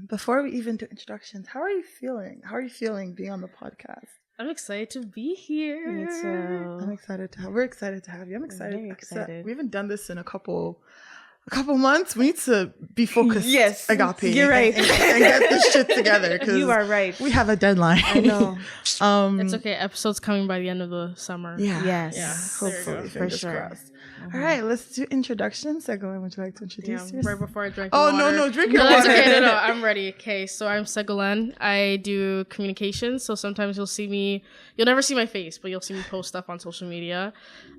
before we even do introductions, how are you feeling? How are you feeling being on the podcast? I'm excited to be here. Me too. We're excited to have you. I'm excited. Very excited. We haven't done this in a couple months. We need to be focused. Yes, Agape. you're right. And get this shit together. You are right. We have a deadline. I know. It's okay. Episode's coming by the end of the summer. Yeah. Yes. Yeah. Hopefully, For fingers sure. crossed. All right, let's do introductions. Segolene, would you like to introduce yourself? Right before I drink Oh, water. no, drink your No, that's water. okay. No, I'm ready. Okay, so I'm Segolene. I do communications, so sometimes you'll never see my face, but you'll see me post stuff on social media.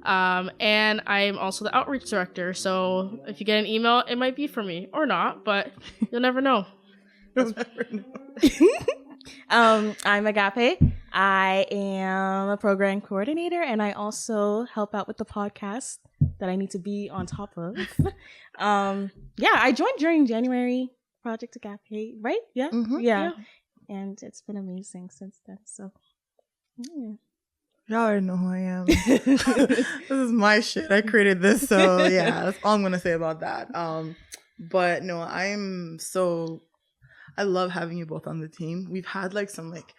And I'm also the outreach director, so if you get an email, it might be for me or not, but you'll never know. You'll never know. I'm Agape. I am a program coordinator, and I also help out with the podcast that I need to be on top of. I joined during January Project Agape, right? Yeah? Mhm. Yeah. And it's been amazing since then. So, yeah. Y'all already know who I am. This is my shit. I created this, so yeah, that's all I'm gonna say about that. But no, I love having you both on the team. We've had like some like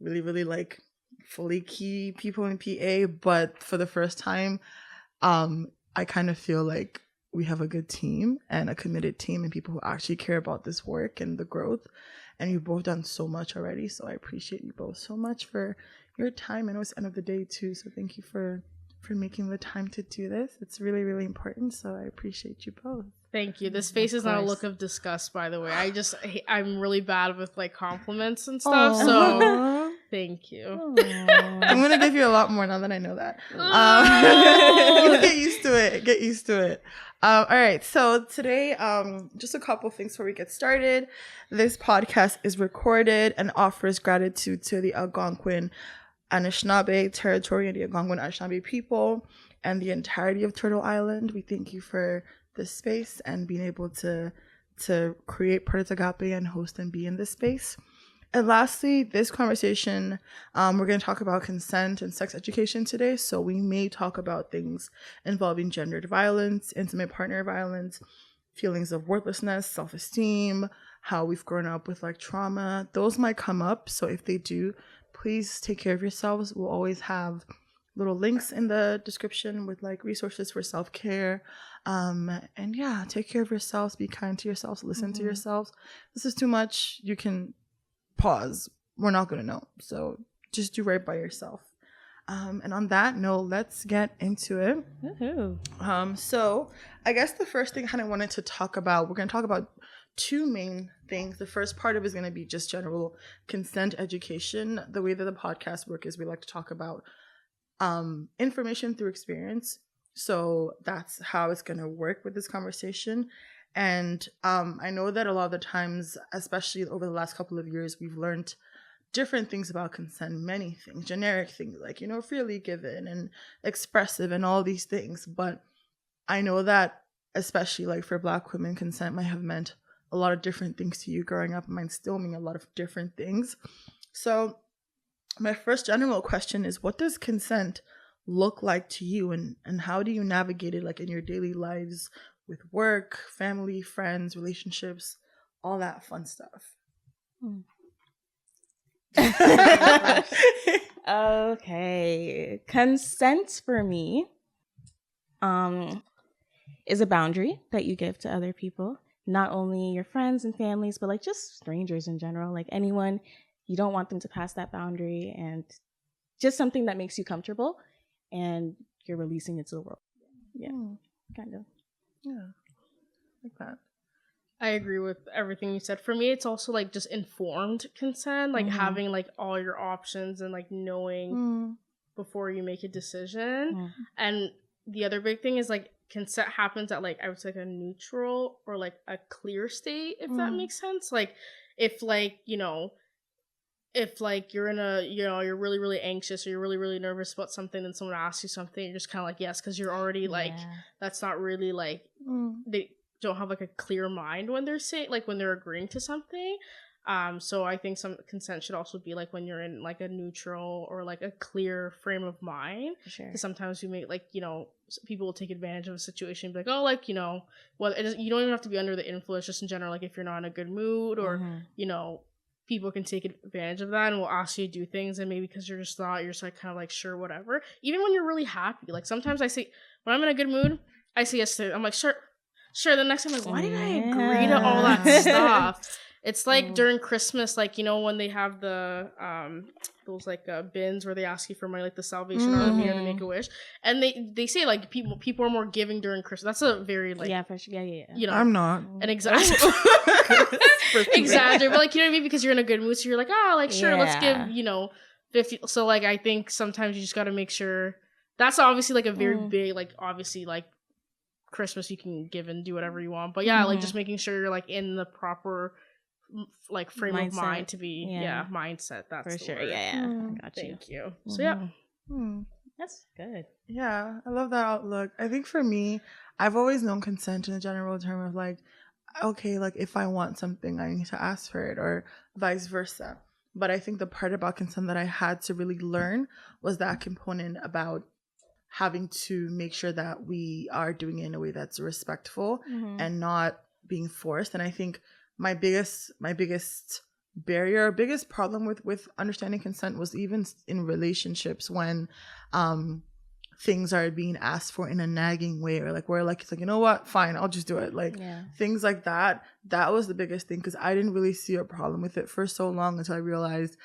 really, really like fully key people in PA, but for the first time, I kind of feel like we have a good team and a committed team and people who actually care about this work and the growth. And you've both done so much already, so I appreciate you both so much for your time. I know it's the end of the day too, so thank you for making the time to do this. It's really, really important, so I appreciate you both. Thank you. This face is not a look of disgust, by the way. I'm really bad with like compliments and stuff, so thank you. I'm gonna give you a lot more now that I know that. Get used to it. All right, so today, just a couple things before we get started. This podcast is recorded and offers gratitude to the Algonquin Anishinaabe territory and the Algonquin Anishinaabe people and the entirety of Turtle Island. We thank you for this space and being able to create Project Agape and host and be in this space. And lastly, this conversation, we're going to talk about consent and sex education today. So we may talk about things involving gendered violence, intimate partner violence, feelings of worthlessness, self-esteem, how we've grown up with like trauma. Those might come up. So if they do, please take care of yourselves. We'll always have little links in the description with like resources for self-care. And yeah, take care of yourselves. Be kind to yourselves. Listen to yourselves. This is too much. You can pause. We're not going to know. So just do right by yourself. And on that note, let's get into it. Woohoo. So I guess the first thing I kind of wanted to talk about, we're going to talk about two main things. The first part of it is going to be just general consent education. The way that the podcast works is we like to talk about information through experience. So that's how it's going to work with this conversation. And I know that a lot of the times, especially over the last couple of years, we've learned different things about consent, many things, generic things like, freely given and expressive and all these things. But I know that especially like for Black women, consent might have meant a lot of different things to you growing up. It might still mean a lot of different things. So my first general question is, what does consent look like to you, and how do you navigate it like in your daily lives with work, family, friends, relationships, all that fun stuff? Okay. Consent for me is a boundary that you give to other people, not only your friends and families, but like just strangers in general, like anyone. You don't want them to pass that boundary, and just something that makes you comfortable and you're releasing it to the world. Yeah, kind of. Yeah, like that. I agree with everything you said. For me, it's also like just informed consent, like having like all your options and like knowing before you make a decision. And the other big thing is like consent happens at like, I would say like a neutral or like a clear state, if that makes sense. Like if like, if like you're in a, you're really, really anxious or you're really, really nervous about something, then someone asks you something, you're just kind of like, yes, because you're already like, that's not really like, they don't have like a clear mind when they're saying, like when they're agreeing to something. So I think some consent should also be like when you're in like a neutral or like a clear frame of mind. Sure. Because sometimes we make like, you know, people will take advantage of a situation and be like, oh, like, you know, well, you don't even have to be under the influence, just in general, like if you're not in a good mood or, you know, people can take advantage of that and will ask you to do things, and maybe because you're just like kind of like, sure, whatever. Even when you're really happy, like sometimes I say, when I'm in a good mood, I say yes to it. I'm like, sure. The next time, I'm like, why did I agree to all that stuff? It's like during Christmas, like, you know, when they have the those like bins where they ask you for money, like the Salvation Army or the Make-A-Wish, and they say like people are more giving during Christmas. That's a very like, yeah, for sure. Yeah. You know, I'm not an exaggerate, but like, you know what I mean, because you're in a good mood, so you're like, oh, like sure, let's give, you know, 50. So like I think sometimes you just got to make sure. That's obviously like a very big, like obviously like Christmas you can give and do whatever you want, but yeah, like just making sure you're like in the proper like frame mindset. Of mind to be mindset. That's for the sure. word. Yeah. I got you. Thank you. So yeah, that's good. Yeah, I love that outlook. I think for me, I've always known consent in a general term of like, okay, like if I want something, I need to ask for it, or vice versa. But I think the part about consent that I had to really learn was that component about having to make sure that we are doing it in a way that's respectful and not being forced. And I think my biggest barrier, biggest problem with understanding consent was even in relationships when things are being asked for in a nagging way, or like where like it's like, you know what, fine, I'll just do it, like things like that. That was the biggest thing, because I didn't really see a problem with it for so long until I realized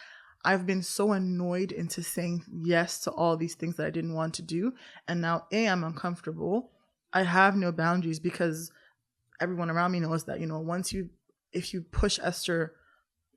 I've been so annoyed into saying yes to all these things that I didn't want to do, and now I'm uncomfortable. I have no boundaries because everyone around me knows that, you know, if you push Esther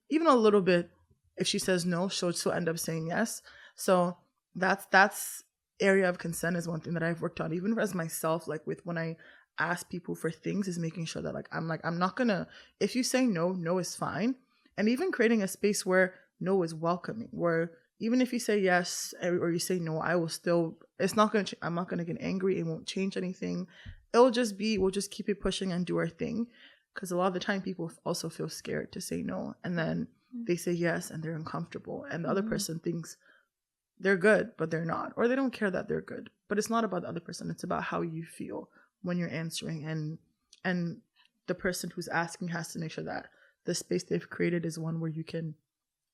even a little bit, if she says no, she'll end up saying yes. So that's area of consent is one thing that I've worked on, even as myself, like with when I ask people for things, is making sure that I'm not gonna, if you say no is fine. And even creating a space where no is welcoming, where even if you say yes or you say no, I will still, it's not gonna I'm not gonna get angry. It won't change anything. We'll just keep it pushing and do our thing. Because a lot of the time people also feel scared to say no, and then they say yes and they're uncomfortable, and the other person thinks they're good but they're not, or they don't care that they're good. But it's not about the other person, it's about how you feel when you're answering, and the person who's asking has to make sure that the space they've created is one where you can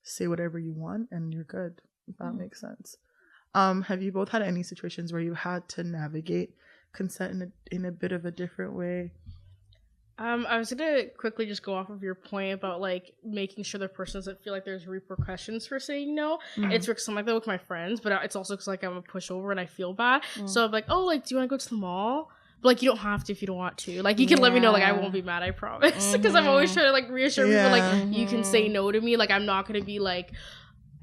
say whatever you want and you're good, if that makes sense. Have you both had any situations where you had to navigate consent in a bit of a different way? I was gonna quickly just go off of your point about like making sure the person doesn't feel like there's repercussions for saying no. It's because I'm like that with my friends, but it's also because like I'm a pushover and I feel bad. So I'm like, oh, like, do you want to go to the mall? But like, you don't have to if you don't want to. Like, you can let me know. Like, I won't be mad. I promise. Because I'm always trying to like reassure people. Like, you can say no to me. Like, I'm not gonna be like,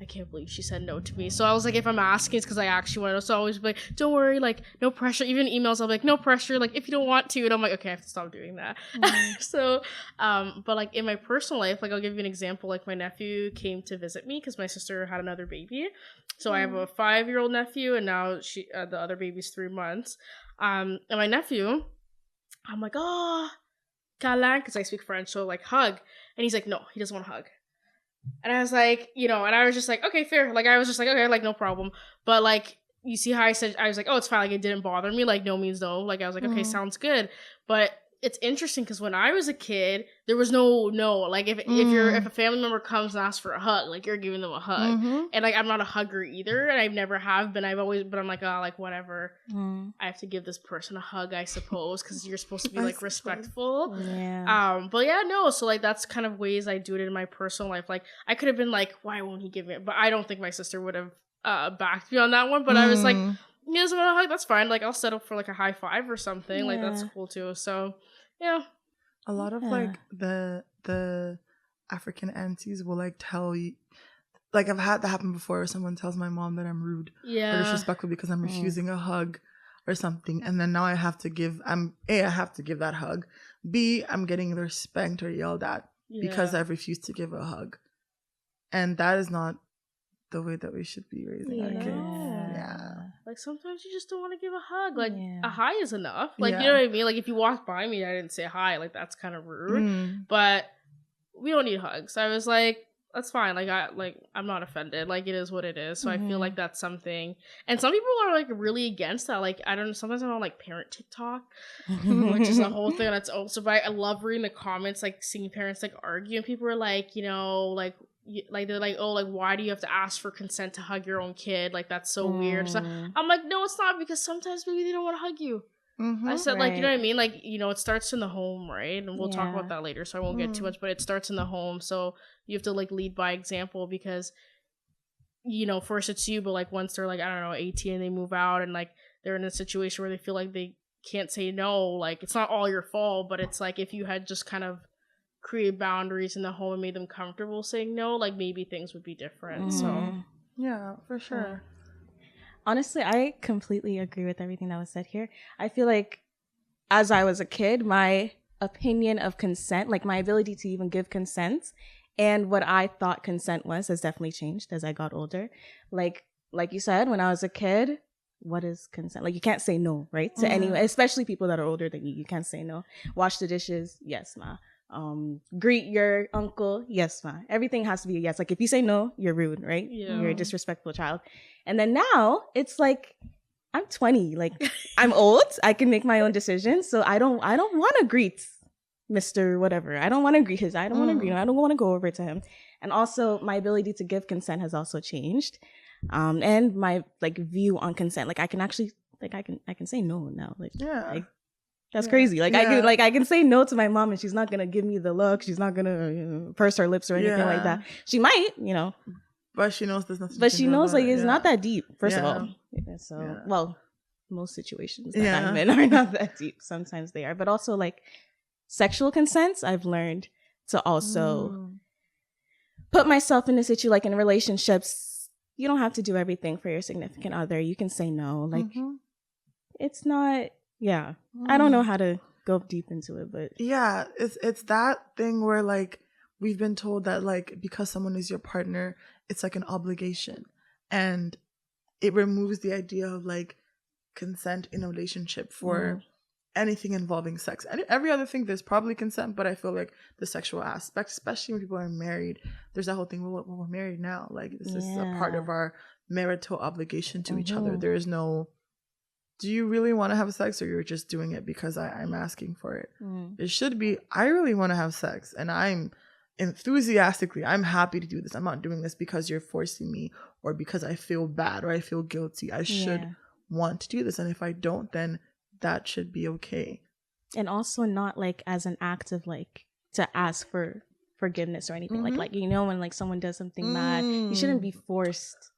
I can't believe she said no to me. So I was like, if I'm asking, it's because I actually want to know. So I always be like, don't worry, like, no pressure. Even emails, I'll be like, no pressure. Like, if you don't want to. And I'm like, okay, I have to stop doing that. So, but like in my personal life, like I'll give you an example. Like my nephew came to visit me because my sister had another baby. So I have a 5-year-old nephew, and now the other baby's 3 months. And my nephew, I'm like, oh, câlin, because I speak French, so like hug. And he's like, no, he doesn't want to hug. And I was like, you know, and I was just like, okay, fair. Like, I was just like, okay, like, no problem. But, like, you see how I said, I was like, oh, it's fine. Like, it didn't bother me. Like, no means no. Like, I was like, okay, sounds good. But it's interesting because when I was a kid, there was no. Like, if a family member comes and asks for a hug, like, you're giving them a hug. And, like, I'm not a hugger either. And I've never have been. But I'm like, oh, like, whatever. I have to give this person a hug, I suppose, because you're supposed to be, like, respectful. Yeah. But yeah, no. So, like, that's kind of ways I do it in my personal life. Like, I could have been like, why won't he give me it? But I don't think my sister would have backed me on that one. But I was like, he doesn't want a hug, that's fine. Like, I'll settle for, like, a high five or something. Like, that's cool, too. So, yeah. A lot of, like, the African aunties will, like, tell you, like, I've had that happen before, where someone tells my mom that I'm rude or disrespectful because I'm refusing a hug or something. And then now I have to give that hug. B, I'm getting either spanked or yelled at because I've refused to give a hug. And that is not the way that we should be raising our kids. Yeah. Like, sometimes you just don't want to give a hug. Like, a hi is enough. Like, you know what I mean? Like, if you walk by me, I didn't say hi. Like, that's kind of rude. But, we don't need hugs. I was like, that's fine. Like, I'm not offended. Like, it is what it is. So I feel like that's something. And some people are like really against that. Like, I don't know. Sometimes I'm on like parent TikTok, which is a whole thing that's also. But I love reading the comments, like seeing parents like argue, and people are like, you know, like they're like, oh, like why do you have to ask for consent to hug your own kid? Like that's so weird. So I'm like, no, it's not, because sometimes maybe they don't want to hug you. I said, like, you know what I mean? Like, you know, it starts in the home, right? And we'll talk about that later, so I won't get too much, but it starts in the home. So you have to, like, lead by example, because, you know, first it's you, but, like, once they're, like, I don't know, 18 and they move out and, like, they're in a situation where they feel like they can't say no, like, it's not all your fault, but it's, like, if you had just kind of created boundaries in the home and made them comfortable saying no, like, maybe things would be different, so. Yeah, for sure. Honestly, I completely agree with everything that was said here. I feel like as I was a kid, my opinion of consent, like my ability to even give consent and what I thought consent was, has definitely changed as I got older. Like you said, when I was a kid, what is consent? Like, you can't say no, right? To anyone, especially people that are older than you. You can't say no. Wash the dishes, yes, ma. Greet your uncle, yes, ma. Everything has to be a yes. Like, if you say no, you're rude, right? You're a disrespectful child. And then now it's like, I'm 20, like I'm old, I can make my own decisions, so I don't want to greet Mr. whatever. I don't want to greet his. I don't want to greet him. I don't want to go over to him. And also, my ability to give consent has also changed, and my like view on consent. Like, I can actually, like, I can say no now. Like, that's crazy. Like, I can say no to my mom, and she's not gonna give me the look. She's not gonna purse her lips or anything like that. She might, you know. But she knows there's nothing. But she knows, like, it's not that deep, first of all. So, well, most situations that I'm in are not that deep. Sometimes they are. But also, like, sexual consent, I've learned to also put myself in a situation, like in relationships, you don't have to do everything for your significant other. You can say no. Like, it's not, I don't know how to go deep into it, but. Yeah, it's that thing where, like, we've been told that, like, because someone is your partner, it's like an obligation, and it removes the idea of like consent in a relationship for anything involving sex. And every other thing, there's probably consent, but I feel like the sexual aspect, especially when people are married, there's that whole thing, well, we're married now, like, this is a part of our marital obligation to each other. There is no, do you really want to have sex, or you're just doing it because I'm asking for it? It should be, I really want to have sex, and I'm enthusiastically, I'm happy to do this. I'm not doing this because you're forcing me, or because I feel bad or I feel guilty. I should want to do this, and if I don't, then that should be okay. And also not like as an act of like to ask for forgiveness or anything. Like, you know, when like someone does something bad, you shouldn't be forced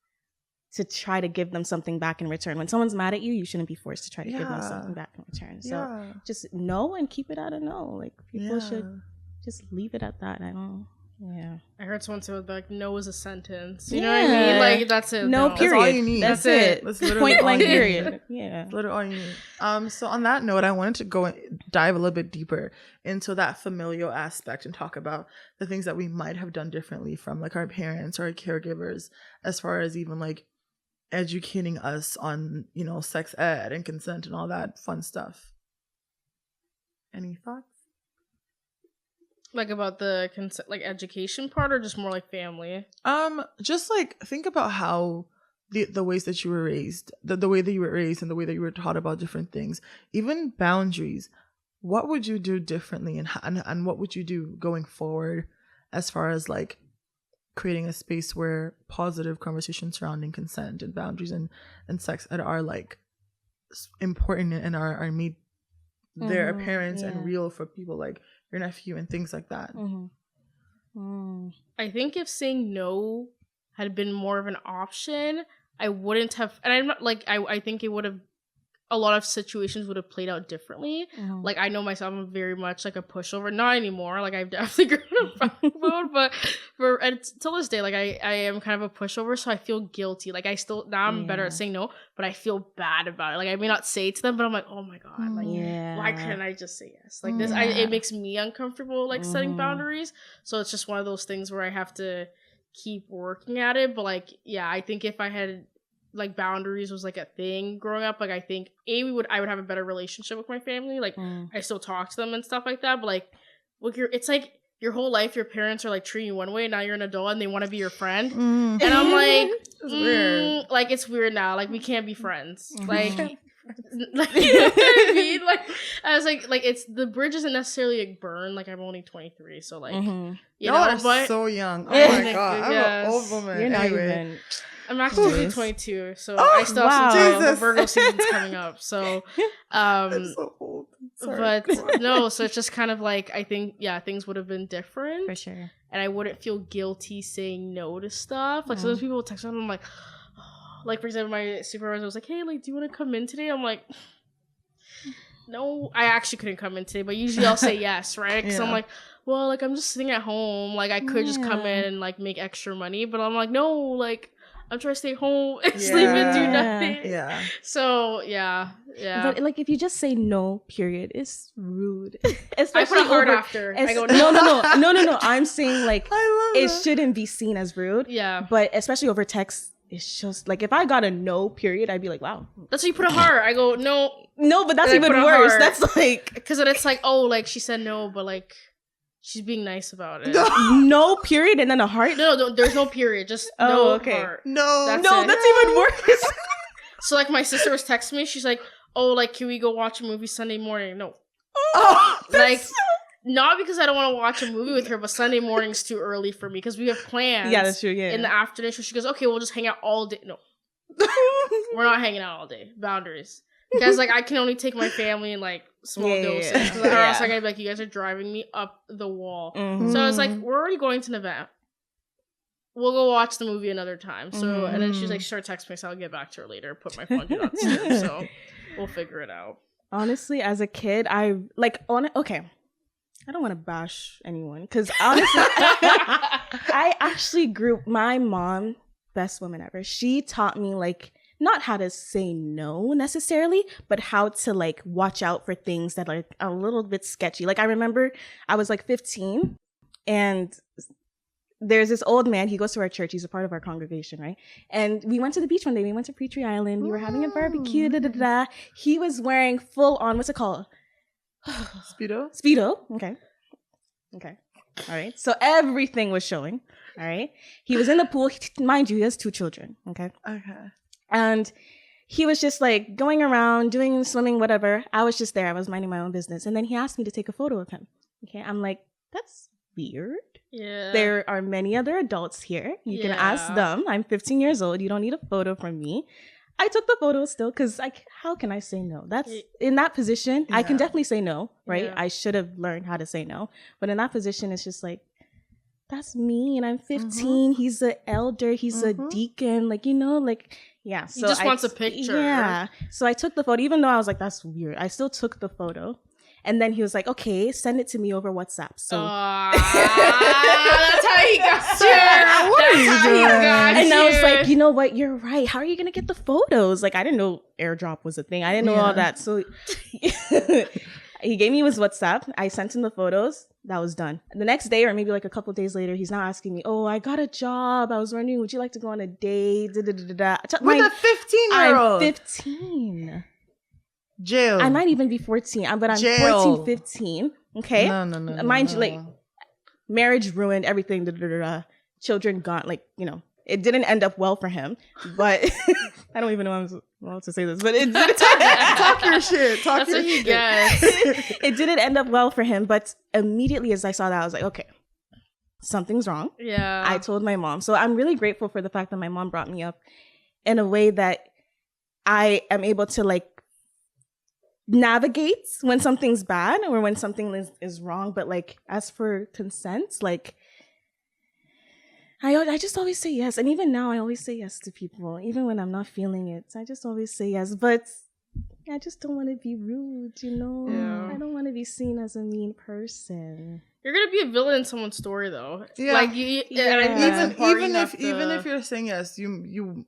to try to give them something back in return. When someone's mad at you, you shouldn't be forced to try to give them something back in return. So just know and keep it at a no. Like, people should just leave it at that. I heard someone say, like, no is a sentence. You know what I mean? Like, that's it. No, period. That's all you need. That's it. That's literally point blank period. Literally all you need. So on that note, I wanted to go and dive a little bit deeper into that familial aspect and talk about the things that we might have done differently from, like, our parents or our caregivers, as far as even like educating us on, you know, sex ed and consent and all that fun stuff. Any thoughts? Like, about the consent, like, education part, or just more like family? Just like, think about how the ways that you were raised, the way that you were raised, and the way that you were taught about different things, even boundaries. What would you do differently, and what would you do going forward, as far as like creating a space where positive conversations surrounding consent and boundaries and sex ed are like important and are made there apparent and real for people like your nephew and things like that. I think if saying no had been more of an option, I wouldn't have, and I'm not like, I think it would have, a lot of situations would have played out differently. Like, I know myself, I'm very much like a pushover. Not anymore. Like, I've definitely grown up mode, but till this day, like, I am kind of a pushover, so I feel guilty. Like, I still, now I'm better at saying no, but I feel bad about it. Like, I may not say it to them, but I'm like, oh my God, like, why couldn't I just say yes? Like, this, it makes me uncomfortable, like, setting boundaries. So it's just one of those things where I have to keep working at it. But like, yeah, I think if I had, like, boundaries was like a thing growing up, like, I think I would have a better relationship with my family. Like, I still talk to them and stuff like that, but like, it's like your whole life your parents are like treating you one way, and now you're an adult and they want to be your friend. And I'm like, it's weird. Like it's weird now. Like we can't be friends. Like, you know what I mean? Like I was like it's the bridge isn't necessarily like burned. Like I'm only 23, so like you know, are but so young. Oh my god, I'm yes. an old woman. You're not Anyway. even. I'm actually 22, so I still have some time. The Virgo season's coming up, so I'm so old. Sorry. But no, so it's just kind of like I think things would have been different For sure. and I wouldn't feel guilty saying no to stuff. Like sometimes people will text me and I'm like, like for example, my supervisor was like, "Hey, like, do you want to come in today?" I'm like, no, I actually couldn't come in today, but usually I'll say yes, right? Because I'm like, well, like I'm just sitting at home, like I could just come in and like make extra money, but I'm like, no, like I'm trying to stay home and sleep and do nothing. Yeah. So yeah. But like if you just say no, period, it's rude. I put a heart after. I go no. I'm saying like I love it that. shouldn't be seen as rude. Yeah. But especially over text, it's just like if I got a no, period, I'd be like, wow. That's why you put a heart. I go no. No, but that's And I even put a worse. heart. That's like Because then it's like, oh, like she said no, but like she's being nice about it. no, period, and then a heart. No, there's no period. Just okay. heart. No. That's even worse. So like my sister was texting me. She's like, oh, like can we go watch a movie Sunday morning? No. Like not because I don't want to watch a movie with her, but Sunday morning's too early for me because we have plans. Yeah, that's true. Yeah. In the afternoon, so she goes, okay, we'll just hang out all day. No, we're not hanging out all day. Boundaries. Because like I can only take my family in like small doses. Or else I'm gonna be like, you guys are driving me up the wall. So it's like we're already going to an event. We'll go watch the movie another time. So and then she's like, sure, text me, so I'll get back to her later. Put my phone on do not disturb. So we'll figure it out. Honestly, as a kid, I like on it. Okay, I don't want to bash anyone because honestly, I actually grew. My mom, best woman ever. She taught me like. Not how to say no necessarily, but how to like watch out for things that are a little bit sketchy. Like I remember I was like 15 and there's this old man. He goes to our church. He's a part of our congregation, right? And we went to the beach one day. We went to Petrie Island. We were having a barbecue. He was wearing full on, what's it called? Speedo. Okay. All right. So everything was showing. All right. He was in the pool. Mind you, he has 2 children. Okay. And he was just like going around, doing swimming, whatever. I was just there. I was minding my own business. And then he asked me to take a photo of him. Okay. I'm like, that's weird. Yeah. There are many other adults here. You can ask them. I'm 15 years old. You don't need a photo from me. I took the photo still because like, how can I say no? That's in that position. I can definitely say no, right? Yeah. I should have learned how to say no. But in that position, it's just like, that's me. And I'm 15. He's an elder. He's a deacon. Like, you know, like... Yeah, so he just wants a picture. Yeah, so I took the photo, even though I was like, "That's weird." I still took the photo, and then he was like, "Okay, send it to me over WhatsApp." So that's how he got you. That's how he got and I was like, "You know what? You're right. How are you gonna get the photos?" Like, I didn't know AirDrop was a thing. I didn't know all that. So he gave me his WhatsApp. I sent him the photos. That was done. The next day, or maybe like a couple of days later, he's now asking me, "Oh, I got a job. I was wondering, would you like to go on a date?" With a 15-year-old. I'm 15. Jail. I might even be 14, but I'm Jail. 14, 15. Okay? No. Mind you, like, marriage ruined everything. Children gone. Like, you know, it didn't end up well for him. But I don't even know how I'm supposed to say this. But it didn't. Talk your shit. Talk your shit. It didn't end up well for him. But immediately as I saw that, I was like, okay, something's wrong. Yeah. I told my mom. So I'm really grateful for the fact that my mom brought me up in a way that I am able to like navigate when something's bad or when something is wrong. But like as for consent, like I just always say yes. And even now I always say yes to people, even when I'm not feeling it. I just always say yes. But I just don't want to be rude, you know? Yeah. I don't want to be seen as a mean person. You're gonna be a villain in someone's story, though. Yeah. Like, even if you're saying yes, you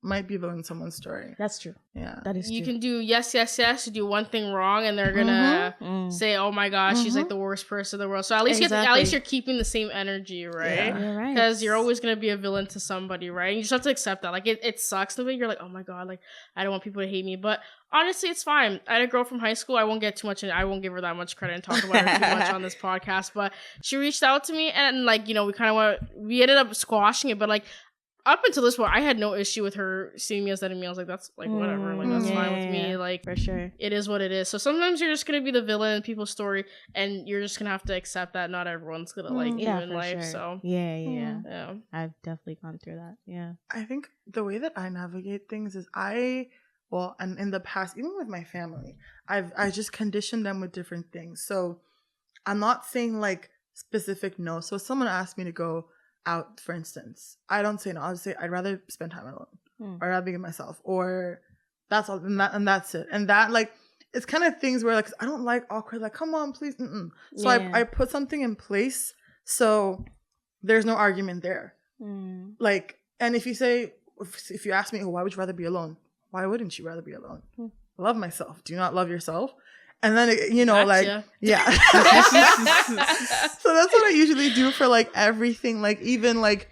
might be in someone's story. That's true. Yeah. That is true. You can do yes, you do one thing wrong, and they're gonna say, "Oh my gosh, she's like the worst person in the world." So at least at least you're keeping the same energy, right? Yeah. You're right. Because you're always gonna be a villain to somebody, right? And you just have to accept that. Like it sucks the way you're like, "Oh my god, like I don't want people to hate me," but honestly, it's fine. I had a girl from high school. I won't get too much, I won't give her that much credit and talk about her too much on this podcast. But she reached out to me, and like we ended up squashing it, but like. Up until this point, I had no issue with her seeing me as enemy. I was like, that's like whatever, like that's fine with me. Like for sure, it is what it is. So sometimes you're just gonna be the villain in people's story, and you're just gonna have to accept that not everyone's gonna like you in life. Sure. So yeah, I've definitely gone through that. Yeah, I think the way that I navigate things is and in the past, even with my family, I just conditioned them with different things. So I'm not saying like specific no. So if someone asked me to go out, for instance, I don't say no. I'll say I'd rather spend time alone, or I'd rather be with myself, or that's all, and that's it. And that like it's kind of things where like I don't like awkward, like come on, please. So I put something in place so there's no argument there. Like, and if you ask me, oh, why would you rather be alone? Why wouldn't you rather be alone? Love myself. Do you not love yourself? And then, gotcha. yeah. So that's what I usually do for like everything. Like even like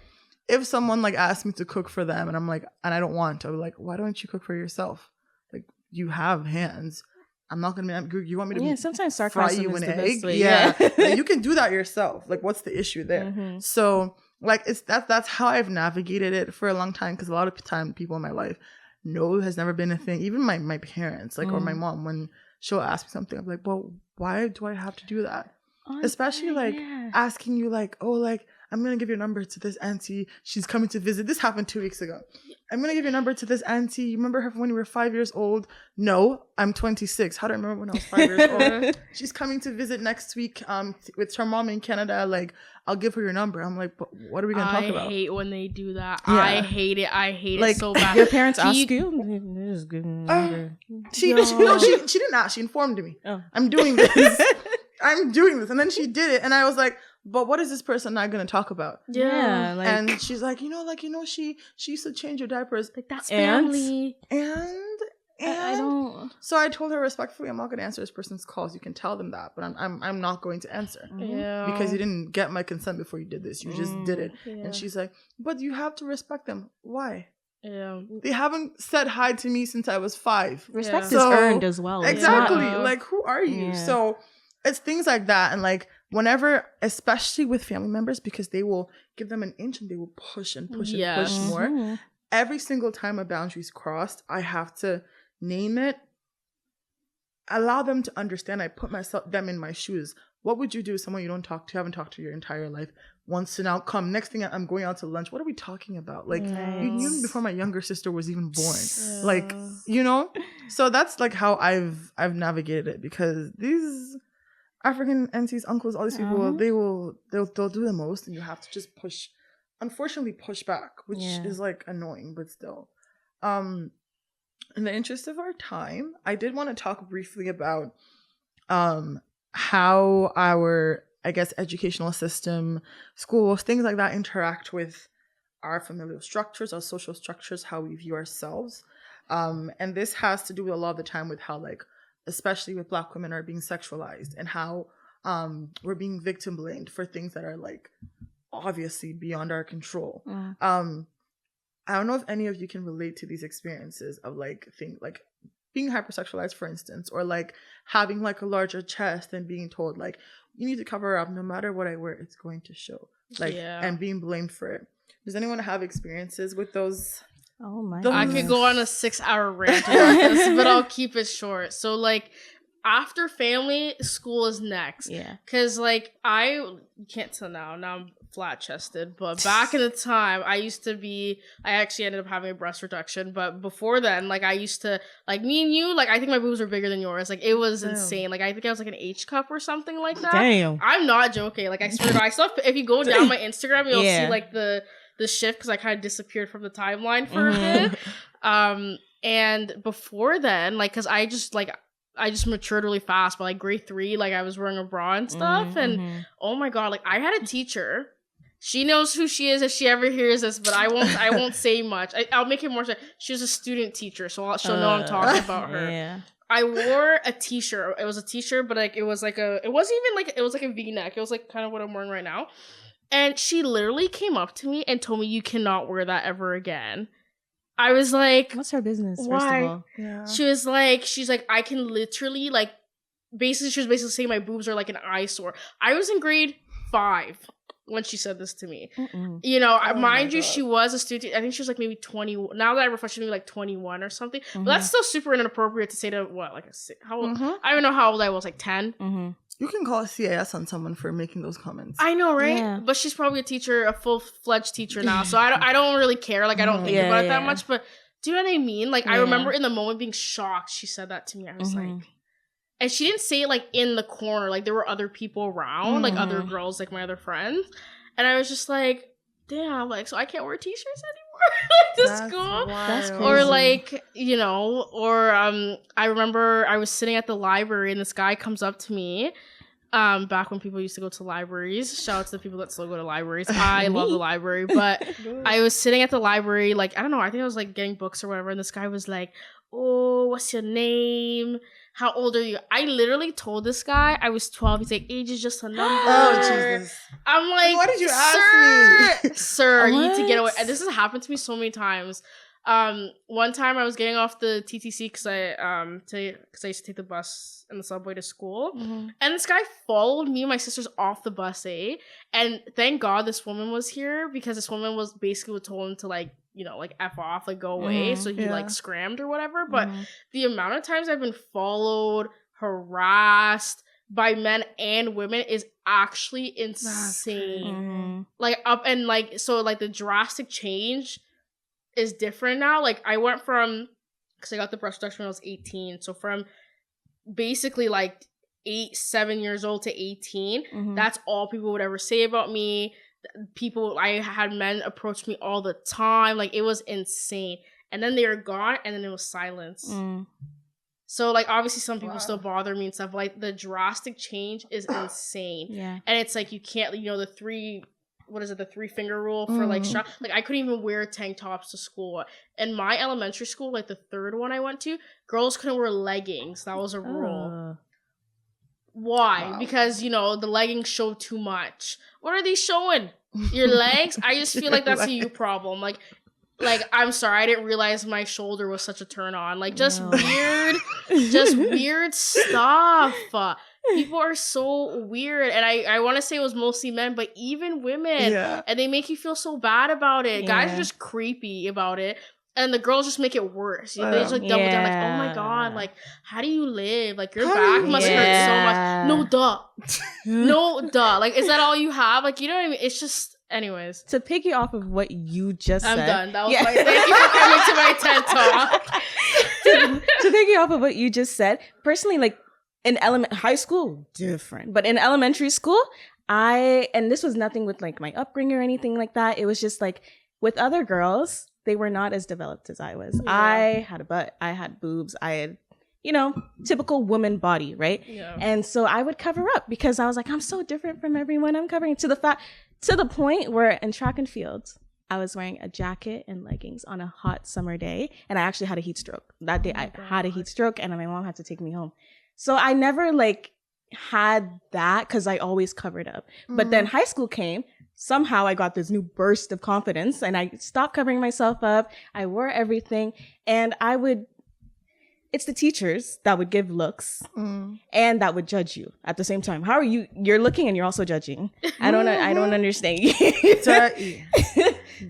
if someone like asks me to cook for them and I'm like, and I don't want to, I'm like, why don't you cook for yourself? Like you have hands. I'm not going to be, you want me to sometimes fry sarcasm you is an the egg? best way. Yeah. And you can do that yourself. Like what's the issue there? So like that's how I've navigated it for a long time. Cause a lot of time people in my life, no has never been a thing. Even my parents, like, or my mom, when she'll ask me something, I'm like, well, why do I have to do that? Especially like asking you like, oh, like, I'm going to give your number to this auntie. She's coming to visit. This happened 2 weeks ago. I'm going to give your number to this auntie. You remember her from when you were 5 years old? No, I'm 26. How do I remember when I was 5 years old? She's coming to visit next week with her mom in Canada. Like, I'll give her your number. I'm like, but what are we going to talk about? I hate when they do that. Yeah. I hate it. I hate like, it so bad. Your parents ask you? Just give me number. She didn't ask. She informed me. Oh. I'm doing this. I'm doing this. And then she did it. And I was like, but what is this person not going to talk about? Yeah. Like, and she's like, she used to change your diapers. Like, that's family. And I don't. So I told her respectfully, I'm not going to answer this person's calls. You can tell them that, but I'm not going to answer. Yeah. Because you didn't get my consent before you did this. You just did it. Yeah. And she's like, but you have to respect them. Why? Yeah. They haven't said hi to me since I was 5. Respect is earned as well. Exactly. Like, who are you? Yeah. So it's things like that. And like, whenever, especially with family members, because they will give them an inch and they will push and push and push more. Every single time a boundary is crossed, I have to name it, allow them to understand. I put them in my shoes. What would you do if someone you haven't talked to your entire life, wants to now come? Next thing I'm going out to lunch. What are we talking about? Like, you knew me before my younger sister was even born. Yeah. Like, so that's like how I've navigated it, because these African aunties, uncles, all these people, they'll do the most, and you have to just unfortunately push back, which is like annoying, but still. In the interest of our time, I did want to talk briefly about how our, I guess, educational system, schools, things like that interact with our familial structures, our social structures, how we view ourselves. And this has to do with a lot of the time with how, like, especially with Black women, are being sexualized, and how we're being victim blamed for things that are like obviously beyond our control. I don't know if any of you can relate to these experiences of like things like being hypersexualized, for instance, or like having like a larger chest and being told like you need to cover up, no matter what I wear, it's going to show, like, and being blamed for it. Does anyone have experiences with those? Oh my! I could go on a 6-hour rant about this, but I'll keep it short. So like, after family, school is next. Yeah. Cause like you can't tell now I'm flat chested, but back in the time I actually ended up having a breast reduction, but before then, like I used to, like me and you, like I think my boobs were bigger than yours. Like it was insane. Like I think I was like an H cup or something like that. Damn. I'm not joking. Like I swear to God, I still have, if you go down my Instagram, you'll see like the shift, because I kind of disappeared from the timeline for a bit. And before then, like, cause I just matured really fast, but like grade 3, like I was wearing a bra and stuff. And oh my God, like I had a teacher She knows who she is if she ever hears this, but I won't say much. I'll make it more. She was a student teacher, so she'll know I'm talking about her. Yeah. I wore a t-shirt. It was a t-shirt, but like it was like a V-neck. It was like kind of what I'm wearing right now. And she literally came up to me and told me, "You cannot wear that ever again." I was like, "What's her business?" Why? First of all, yeah. She's like, I can literally like, she was basically saying my boobs are like an eyesore. I was in grade 5 when she said this to me. You know, mind you, she was a student. I think she was like maybe 20. Now that I reflect, she was maybe like 21 or something. But that's still super inappropriate to say to what, like how old? I don't know how old I was, like 10. You can call a CAS on someone for making those comments. I know, right? Yeah. But she's probably a teacher, a full-fledged teacher now. So I don't really care. Like I don't think about it that much. But do you know what I mean? Like I remember in the moment being shocked. She said that to me. I was like, and she didn't say it like in the corner. Like there were other people around, like other girls, like my other friends. And I was just like, damn, like, so I can't wear t-shirts anymore to school? That's crazy. Or like, you know, or I remember I was sitting at the library and this guy comes up to me. Back when people used to go to libraries. Shout out to the people that still go to libraries. I love the library. But I was sitting at the library, like, I don't know, I think I was like getting books or whatever. And this guy was like, "Oh, what's your name? How old are you?" I literally told this guy I was 12. He's like, "Age is just a number." Oh, Jesus. I'm like, "Why did you ask me?" Sir, you need to get away. And this has happened to me so many times. One time I was getting off the TTC because I used to take the bus and the subway to school, and this guy followed me and my sisters off the bus, and thank God this woman was here, because this woman was basically told him to like, you know, like F off, like go away, so he like scrammed or whatever. But the amount of times I've been followed, harassed by men and women is actually insane. Like up and like, so like the drastic change is different now. Like I went from, because I got the breast reduction when I was 18, so from basically like 7 years old to 18, that's all people would ever say about me. I had men approach me all the time. Like it was insane. And then they were gone, and then it was silence. So like obviously some people still bother me and stuff, but like the drastic change is insane. And it's like you can't, you know, the 3 finger rule for like strap. Like I couldn't even wear tank tops to school. In my elementary school, like the 3rd one I went to, girls couldn't wear leggings. That was a rule. Why? Because, you know, the leggings show too much. What are they showing? Your legs? I just feel like that's a you problem. Like I'm sorry, I didn't realize my shoulder was such a turn on. Like just weird stuff. People are so weird, and I want to say it was mostly men, but even women, and they make you feel so bad about it. Guys are just creepy about it, and the girls just make it worse. They just like double down, like, "Oh my God, like how do you live? Like your back must hurt so much." No duh. Like is that all you have? Like you know what I mean? It's just, anyways. To piggy off of what you just said, I'm done. That was my. Thank you for coming to my TED Talk. to piggy off of what you just said, personally, like. In high school, different. But in elementary school, and this was nothing with like my upbringing or anything like that. It was just like with other girls, they were not as developed as I was. I had a butt, I had boobs, I had, you know, typical woman body, right? And so I would cover up because I was like, I'm so different from everyone. I'm covering to the point where in track and field, I was wearing a jacket and leggings on a hot summer day, and I actually had a heat stroke. That day I had a heat stroke, and my mom had to take me home. So I never like had that because I always covered up. But then high school came. Somehow I got this new burst of confidence and I stopped covering myself up. I wore everything, and it's the teachers that would give looks and that would judge you at the same time. How are you? You're looking and you're also judging. I don't understand.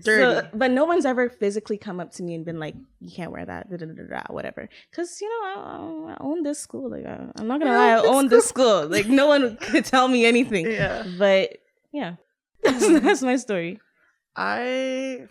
Dirty. So, but no one's ever physically come up to me and been like, "You can't wear that," whatever. Because, you know, I own this school. Like, I'm not gonna lie, I own this school. Like, no one could tell me anything. But yeah, that's my story. No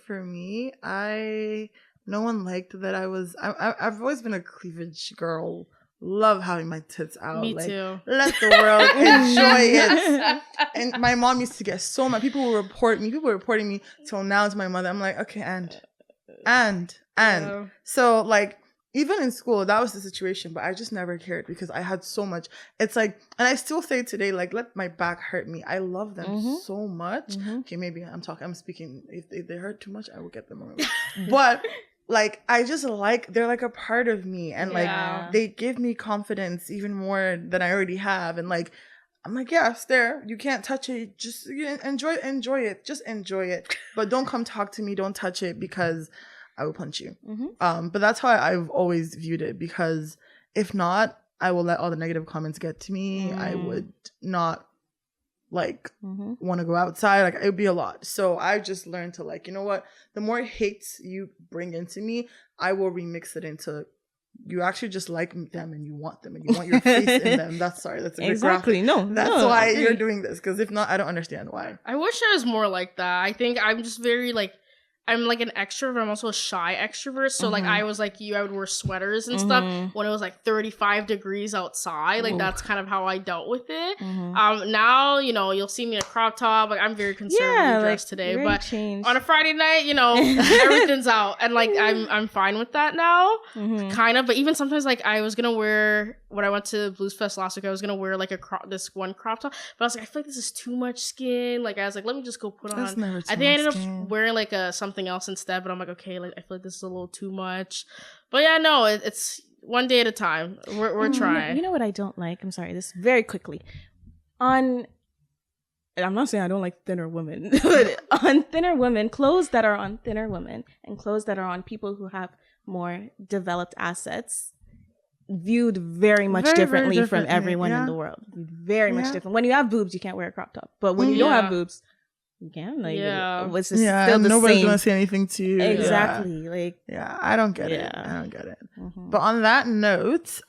one liked that I was. I've always been a cleavage girl. Love having my tits out. Me like, too. Let the world enjoy it. And my mom used to get so mad. People were reporting me till now to my mother. I'm like, okay, and. So like even in school, that was the situation, but I just never cared because I had so much. It's like, and I still say today, like, let my back hurt me. I love them so much. Okay, maybe I'm speaking. If they hurt too much, I will get them removed. But like, I just like, they're like a part of me, and like, they give me confidence even more than I already have. And like, I'm like, yeah, it's there. You can't touch it. Just enjoy it. Just enjoy it. But don't come talk to me. Don't touch it because I will punch you. But that's how I've always viewed it, because if not, I will let all the negative comments get to me. I would not like want to go outside. Like, it would be a lot. So I just learned to, like, you know what? The more hate you bring into me, I will remix it into, you actually just like them and you want them and you want your face in them. That's a bit exactly graphic. no. That's why you're doing this. Because if not, I don't understand why. I wish I was more like that. I think I'm just very like, I'm like an extrovert. I'm also a shy extrovert. So like, I was like you, I would wear sweaters and stuff when it was like 35 degrees outside. Like, that's kind of how I dealt with it. Now, you know, you'll see me in a crop top. Like, I'm very conservatively dressed today, but changed. On a Friday night, you know, everything's out, and like I'm fine with that now, kind of. But even sometimes, like, I was gonna wear, when I went to Blues Fest last week, I was gonna wear like this one crop top, but I was like, I feel like this is too much skin. Like, I was like, let me just go put on. I think I ended up wearing like something else instead, but I'm like, okay, like, I feel like this is a little too much. But yeah, no, it's one day at a time. We're trying. You know what I don't like? I'm sorry, this very quickly. And I'm not saying I don't like thinner women, but on thinner women, clothes that are on thinner women and clothes that are on people who have more developed assets, viewed very much differently from everyone in the world. Very much different. When you have boobs, you can't wear a crop top, but when you don't have boobs, you can. Like, it's just still the nobody's same. Gonna say anything to you. Exactly. Like, I don't get it. I don't get it. But on that note,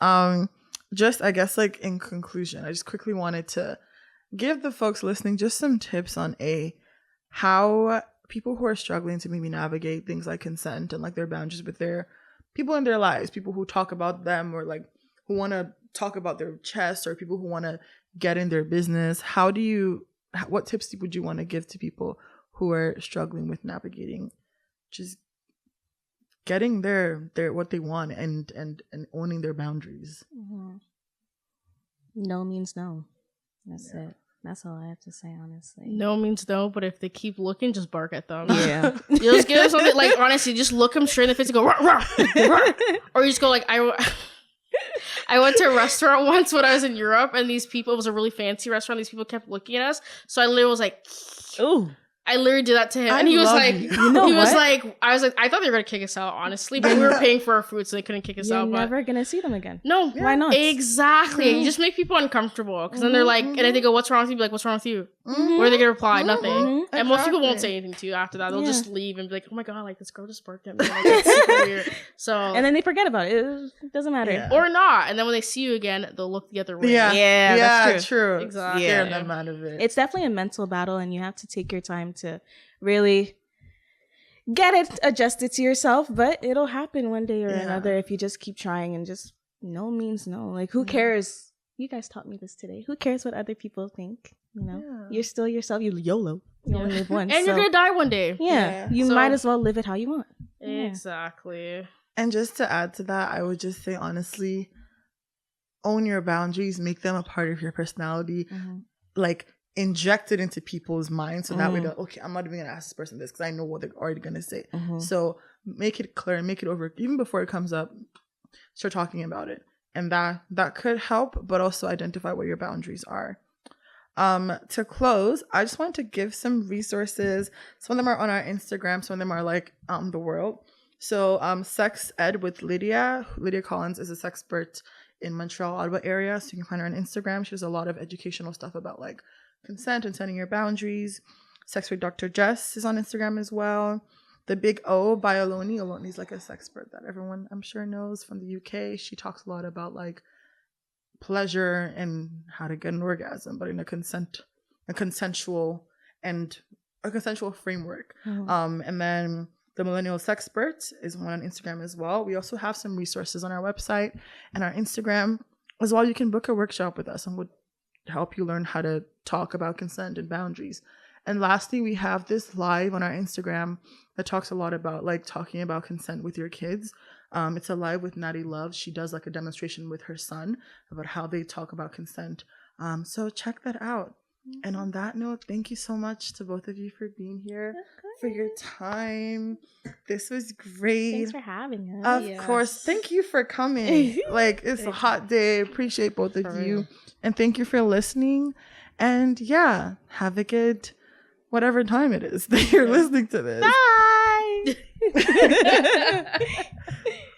just, I guess, like, in conclusion, I just quickly wanted to give the folks listening just some tips on how people who are struggling to maybe navigate things like consent and like their boundaries with their people in their lives, people who talk about them, or like who want to talk about their chest, or people who want to get in their business. What tips would you want to give to people who are struggling with navigating just getting their what they want and owning their boundaries? No means no. That's it. That's all I have to say, honestly. No means no, but if they keep looking, just bark at them. Yeah. You just give them something, like, honestly, just look them straight in the face and go, rah, rah, rah. Or you just go like, I went to a restaurant once when I was in Europe, and these people, it was a really fancy restaurant, these people kept looking at us, so I literally was like, ooh. I literally did that to him, and he was like, I was like, I thought they were gonna kick us out, honestly, but we were paying for our food, so they couldn't kick us out. You're never gonna see them again. No, why not? Exactly. You just make people uncomfortable, because then they're like, and if they go, "What's wrong with you?" Be like, "What's wrong with you?" What are they gonna reply? Nothing. And most people won't say anything to you after that. They'll just leave and be like, "Oh my god, like, this girl just barked at me." Like, it's super weird. So, and then they forget about it. It doesn't matter, or not. And then when they see you again, they'll look the other way. Yeah, that's true. Exactly. Scare them out of it. It's definitely a mental battle, and you have to take your time to really get it adjusted to yourself, but it'll happen one day or another if you just keep trying, and just no means no. Like, who cares? You guys taught me this today. Who cares what other people think? You know, you're still yourself. You YOLO. You only live once, and you're gonna die one day. You might as well live it how you want. Exactly. And just to add to that, I would just say, honestly, own your boundaries, make them a part of your personality. Like, inject it into people's minds, so that way they're, okay, I'm not even gonna ask this person this because I know what they're already gonna say. So make it clear and make it over, even before it comes up. Start talking about it, and that could help, but also identify what your boundaries are. To close, I just want to give some resources. Some of them are on our Instagram, some of them are like out in the world. So Sex Ed with Lydia Collins is a sex expert in Montreal, Ottawa area, so you can find her on Instagram. She has a lot of educational stuff about like consent and setting your boundaries. Sex with Dr. Jess is on Instagram as well. The Big O by Aloni. Aloni's like a sex expert that everyone, I'm sure, knows from the UK. She talks a lot about like pleasure and how to get an orgasm, but in a consensual framework. And then the Millennial Sex Expert is one on Instagram as well. We also have some resources on our website and our Instagram as well. You can book a workshop with us and would help you learn how to talk about consent and boundaries. And lastly, we have this live on our Instagram that talks a lot about like talking about consent with your kids. It's a live with Natty Love. She does like a demonstration with her son about how they talk about consent. So check that out. And on that note, thank you so much to both of you for being here, for your time. This was great. Thanks for having us. Of course. Thank you for coming. Like, it's a hot day. Appreciate both of you. And thank you for listening. And yeah, have a good whatever time it is that you're listening to this. Bye.